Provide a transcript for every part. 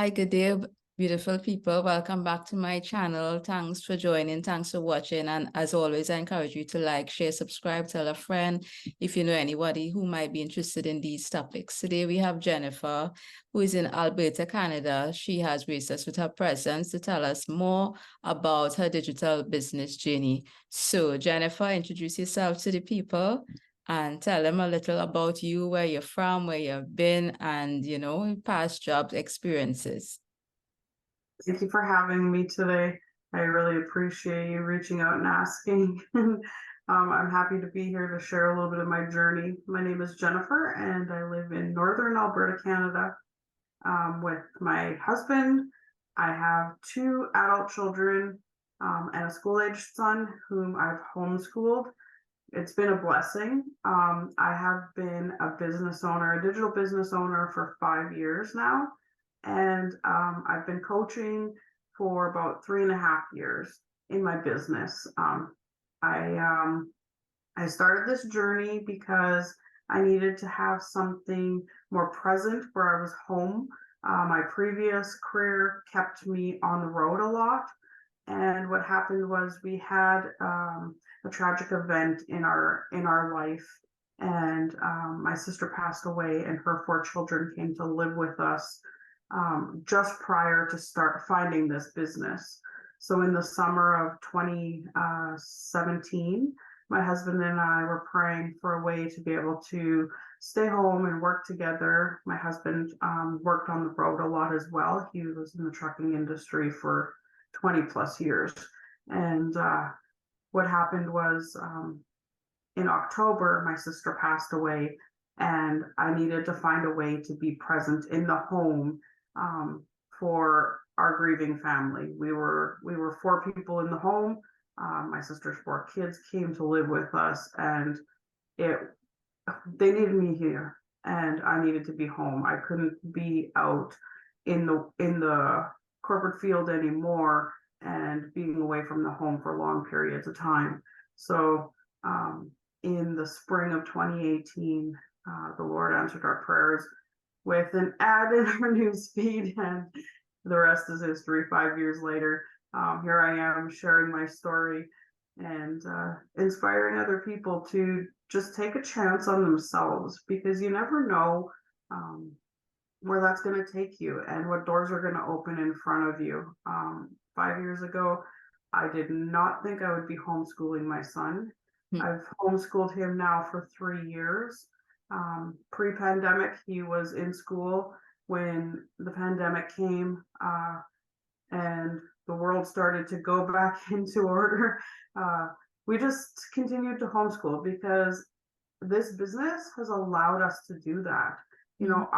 Hi, good day, beautiful people. Welcome back to my channel. Thanks for joining. Thanks for watching. And as always, I encourage you to like, share, subscribe, tell a friend if you know anybody who might be interested in these topics. Today, we have Jennifer, who is in Alberta, Canada. She has graced us with her presence to tell us more about her digital business journey. So, Jennifer, introduce yourself to the people and tell them a little about you, where you're from, where you've been, and, past job experiences. Thank you for having me today. I really appreciate you reaching out and asking. I'm happy to be here to share a little bit of my journey. My name is Jennifer, and I live in Northern Alberta, Canada, with my husband. I have two adult children and a school-aged son whom I've homeschooled. It's been a blessing. I have been a business owner, a digital business owner for 5 years now. And I've been coaching for about 3.5 years in my business. I started this journey because I needed to have something more present where I was home. My previous career kept me on the road a lot. And what happened was we had a tragic event in our life, and my sister passed away, and her 4 children came to live with us just prior to start finding this business. So in the summer of 2017, my husband and I were praying for a way to be able to stay home and work together. My husband worked on the road a lot as well. He was in the trucking industry for 20 plus years. And what happened was in October, my sister passed away, and I needed to find a way to be present in the home for our grieving family. We were 4 people in the home. My sister's 4 kids came to live with us, and they needed me here, and I needed to be home. I couldn't be out in the corporate field anymore and being away from the home for long periods of time. So in the spring of 2018, the Lord answered our prayers with an ad in our news feed, and the rest is history. 5 years later, here I am sharing my story and inspiring other people to just take a chance on themselves, because you never know where that's going to take you and what doors are going to open in front of you. 5 years ago, I did not think I would be homeschooling my son. I've homeschooled him now for 3 years. Pre-pandemic, he was in school when the pandemic came, and the world started to go back into order. We just continued to homeschool because this business has allowed us to do that. You know,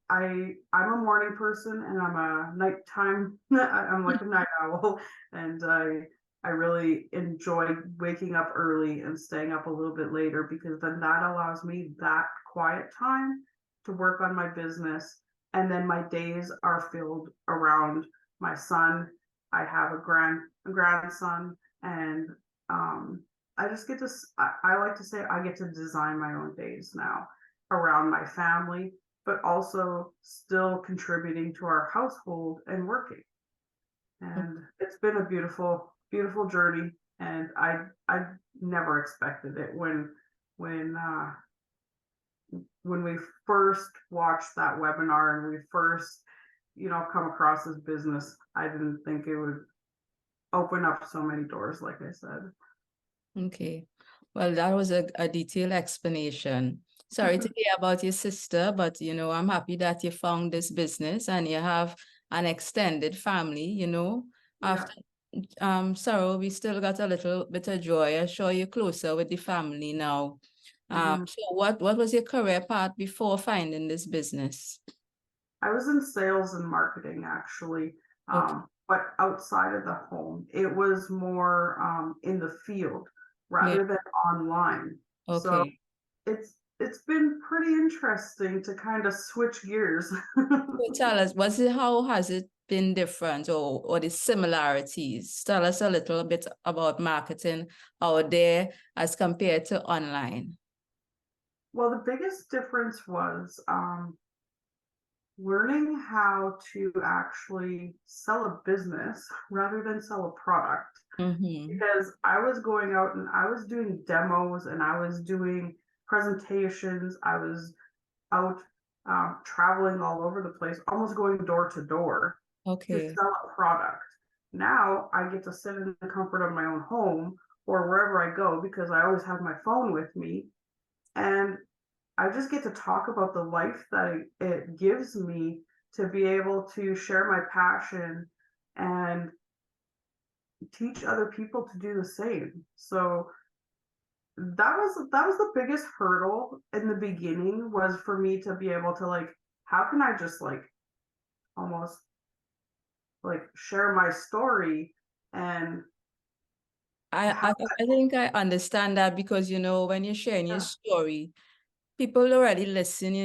I'm a morning person, and I'm a nighttime. I'm like a night owl, and I really enjoy waking up early and staying up a little bit later, because then that allows me that quiet time to work on my business. And then my days are filled around my son. I have a grandson, and I just get to, I like to say, I get to design my own days now around my family, but also still contributing to our household and working. And it's been a beautiful, beautiful journey. And I never expected it when we first watched that webinar and we first, come across this business. I didn't think it would open up so many doors, like I said. Okay. Well, that was a detailed explanation. Sorry to hear about your sister, but, I'm happy that you found this business and you have an extended family, After sorrow, we still got a little bit of joy. I'm sure you're closer with the family now. So what was your career path before finding this business? I was in sales and marketing, actually, but outside of the home. It was more in the field rather than online. So Okay. it's been pretty interesting to kind of switch gears. So tell us, how has it been different, or the similarities? Tell us a little bit about marketing out there as compared to online. Well, the biggest difference was learning how to actually sell a business rather than sell a product. Mm-hmm. Because I was going out and I was doing demos and I was doing presentations. I was out traveling all over the place, almost going door to door to Okay. sell a product. Now I get to sit in the comfort of my own home or wherever I go because I always have my phone with me. And I just get to talk about the life that it gives me to be able to share my passion and teach other people to do the same. So that was the biggest hurdle in the beginning, was for me to be able to like, how can I just like almost like share my story and I, have I I think I understand that because when you're sharing your that. story, people already listen,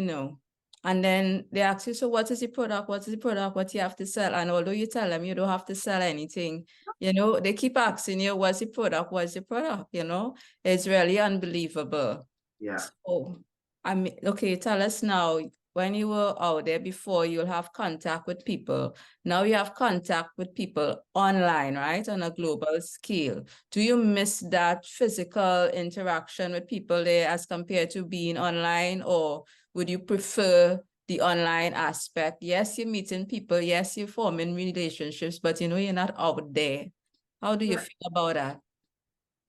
and then they ask you, so what is the product? What is the product? What you have to sell? And although you tell them you don't have to sell anything, they keep asking you, what's the product? What's the product? It's really unbelievable. Yeah. So, I mean, okay, tell us now, when you were out there before, you'll have contact with people. Now you have contact with people online, right? On a global scale. Do you miss that physical interaction with people there as compared to being online, or would you prefer the online aspect? Yes, you're meeting people. Yes, you're forming relationships, but you're not out there. How do you Yeah. feel about that?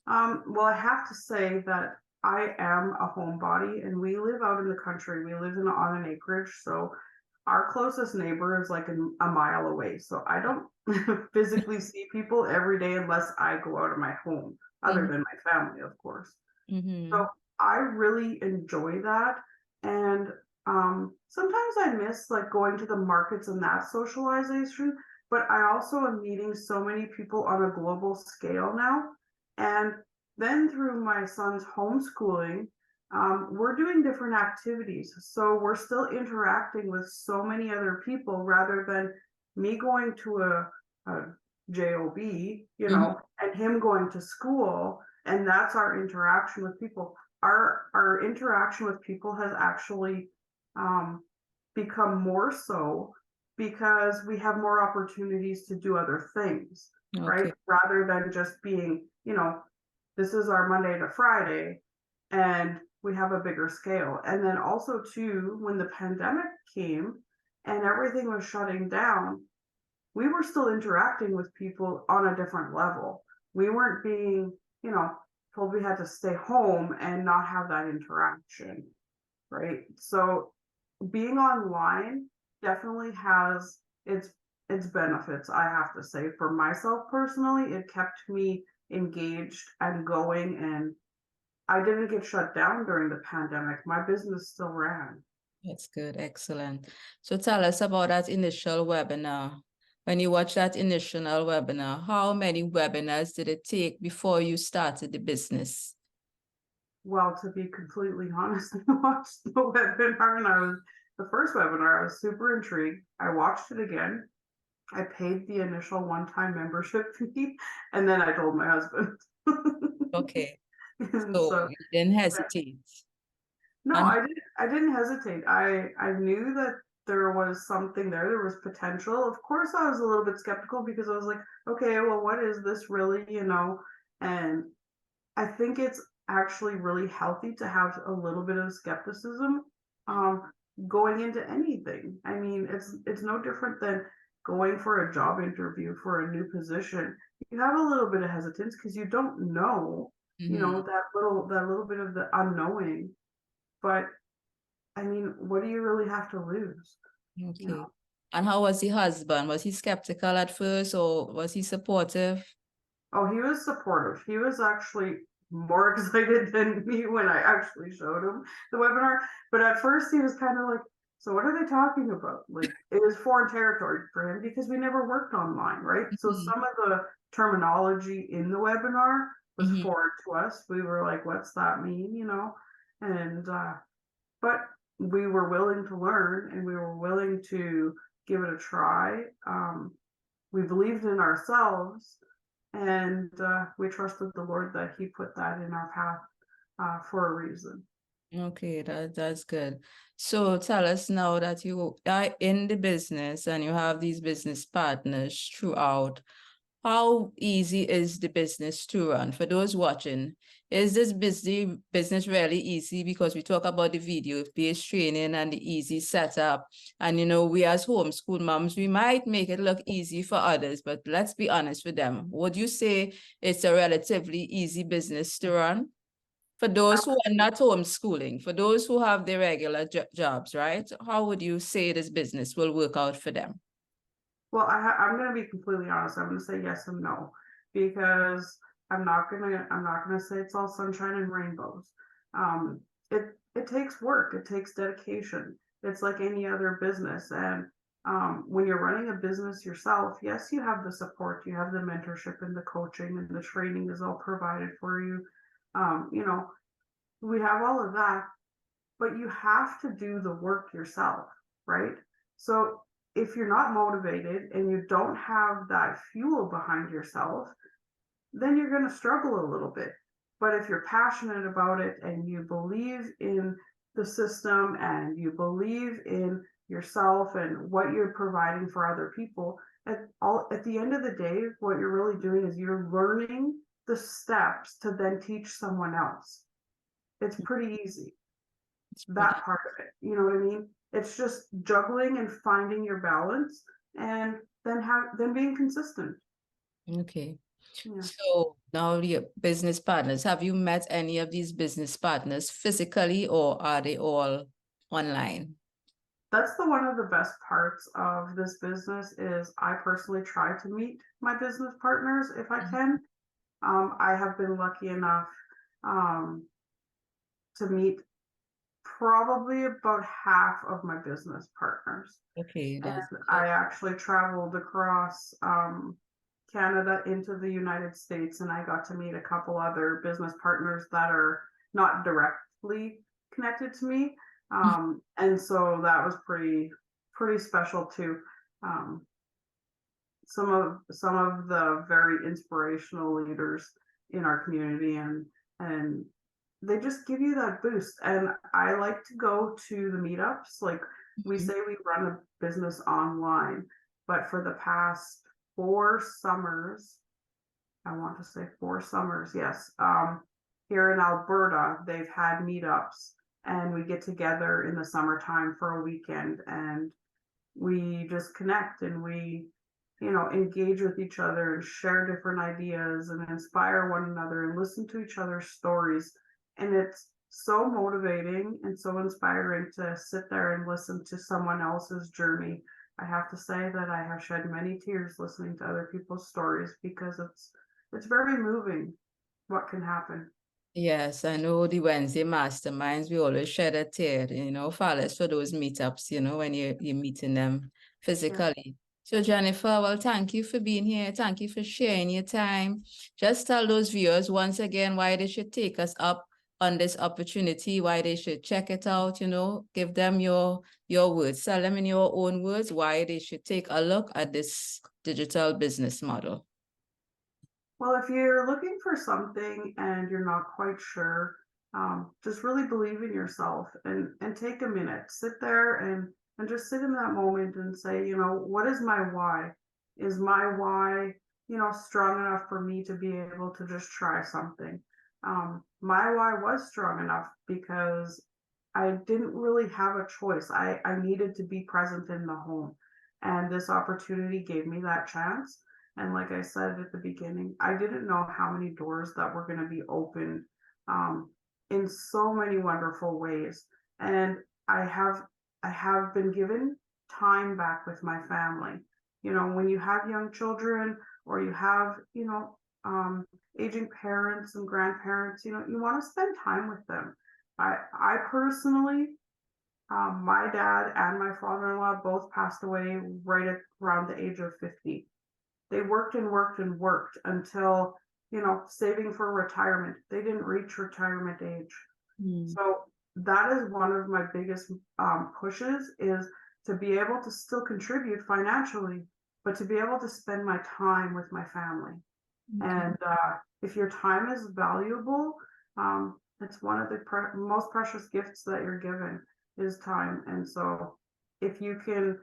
Well, I have to say that I am a homebody and we live out in the country. We live on an acreage, so our closest neighbor is like a mile away. So I don't physically see people every day unless I go out of my home, other than my family, of course. Mm-hmm. So I really enjoy that. And sometimes I miss like going to the markets and that socialization, but I also am meeting so many people on a global scale now. And then through my son's homeschooling, we're doing different activities. So we're still interacting with so many other people rather than me going to a job, Mm-hmm. and him going to school, and that's our interaction with people. Our interaction with people has actually um, become more so because we have more opportunities to do other things, right? Okay. Rather than just being, this is our Monday to Friday, and we have a bigger scale. And then also too, when the pandemic came and everything was shutting down, we were still interacting with people on a different level. We weren't being, you know, told we had to stay home and not have that interaction, right? So being online definitely has its benefits, I have to say. For myself personally, it kept me engaged and going, and I didn't get shut down during the pandemic. My business still ran. That's good. Excellent. So tell us about that initial webinar. When you watched that initial webinar, how many webinars did it take before you started the business? Well, to be completely honest, I watched the webinar and the first webinar, I was super intrigued. I watched it again. I paid the initial one-time membership fee, and then I told my husband. Okay. And So so, you didn't hesitate. no, And I didn't hesitate. I knew that there was something there. There was potential. Of course, I was a little bit skeptical because I was like, okay, well, what is this really, And I think it's actually really healthy to have a little bit of skepticism um, going into anything. I mean, it's no different than going for a job interview for a new position. You have a little bit of hesitance because you don't know, Mhm. that little bit of the unknowing. But I mean, what do you really have to lose? You Okay. know? And how was the husband? Was he skeptical at first or was he supportive? Oh, he was supportive. He was actually more excited than me when I actually showed him the webinar. But at first, he was kind of like, so what are they talking about? Like, it was foreign territory for him because we never worked online, right? So Mhm. some of the terminology in the webinar was Mhm. foreign to us. We were like, what's that mean? And, but we were willing to learn and we were willing to give it a try. We believed in ourselves, and we trusted the Lord that He put that in our path for a reason. Okay, that's good. So tell us now that you are in the business and you have these business partners throughout. How easy is the business to run? For those watching, is this business really easy? Because we talk about the video-based training and the easy setup. And we as homeschool moms, we might make it look easy for others, but let's be honest with them. Would you say it's a relatively easy business to run? For those who are not homeschooling, for those who have their regular jobs, right? How would you say this business will work out for them? Well, I'm going to be completely honest. I'm going to say yes and no because I'm not gonna say it's all sunshine and rainbows. Um, it takes work. It takes dedication. It's like any other business, and when you're running a business yourself, yes, you have the support, you have the mentorship and the coaching, and the training is all provided for you. You know, we have all of that, but you have to do the work yourself, right? So if you're not motivated and you don't have that fuel behind yourself, then you're going to struggle a little bit. But if you're passionate about it and you believe in the system and you believe in yourself and what you're providing for other people, at the end of the day, what you're really doing is you're learning the steps to then teach someone else. It's pretty easy, It's that pretty part of it. You know what I mean? It's just juggling and finding your balance and then being consistent. okay. Yeah. So now your business partners, have you met any of these business partners physically or are they all online? That's the one of the best parts of this business is I personally try to meet my business partners if I can. I have been lucky enough um, to meet probably about half of my business partners. Okay, And that's I good. actually traveled across Canada into the United States, and I got to meet a couple other business partners that are not directly connected to me. And so that was pretty special too. Um, some of the very inspirational leaders in our community, and they just give you that boost. And I like to go to the meetups. Like we Mhm. say, we run a business online, but for the past 4 summers, I want to say 4 summers, yes. Here in Alberta, they've had meetups, and we get together in the summertime for a weekend, and we just connect and we engage with each other and share different ideas and inspire one another and listen to each other's stories. And it's so motivating and so inspiring to sit there and listen to someone else's journey. I have to say that I have shed many tears listening to other people's stories because it's very moving what can happen. Yes, I know the Wednesday masterminds, we always shed a tear, Phyllis, for those meetups, when you're meeting them Yeah. physically. So Jennifer, well, thank you for being here. Thank you for sharing your time. Just tell those viewers once again why they should take us up on this opportunity, why they should check it out, give them your words. Tell them in your own words why they should take a look at this digital business model. Well, if you're looking for something and you're not quite sure, just really believe in yourself and take a minute, sit there and just sit in that moment and say, what is my why? Is my why, strong enough for me to be able to just try something? My why was strong enough because I didn't really have a choice. I needed to be present in the home, and this opportunity gave me that chance. And like I said at the beginning, I didn't know how many doors that were going to be opened um, in so many wonderful ways. And I have I have been given time back with my family. When you have young children or you have, aging parents and grandparents, you want to spend time with them. I personally, my dad and my father-in-law both passed away right around the age of 50. They worked and worked and worked until, saving for retirement. They didn't reach retirement age. Mm. So that is one of my biggest pushes is to be able to still contribute financially, but to be able to spend my time with my family. Okay. And if your time is valuable, It's one of the most precious gifts that you're given is time. And so if you can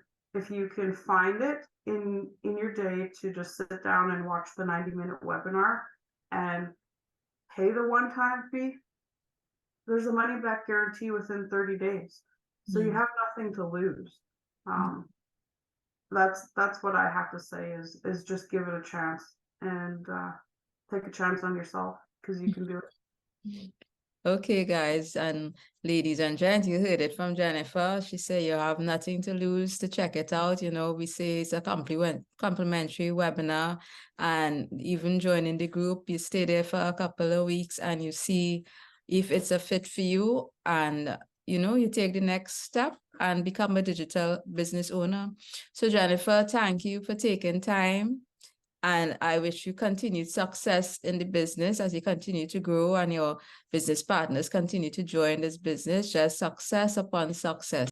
find it in your day to just sit down and watch the 90-minute webinar and pay the one-time fee, there's a money back guarantee within 30 days. So you have nothing to lose. That's what I have to say is just give it a chance and take a chance on yourself, because you can do it. Okay, guys and ladies and gents, you heard it from Jennifer. She said you have nothing to lose to check it out. You know, we say it's a complimentary webinar, and even joining the group, you stay there for a couple of weeks and you see if it's a fit for you, and you know, you take the next step and become a digital business owner. So Jennifer, thank you for taking time. And I wish you continued success in the business as you continue to grow and your business partners continue to join this business. Just success upon success.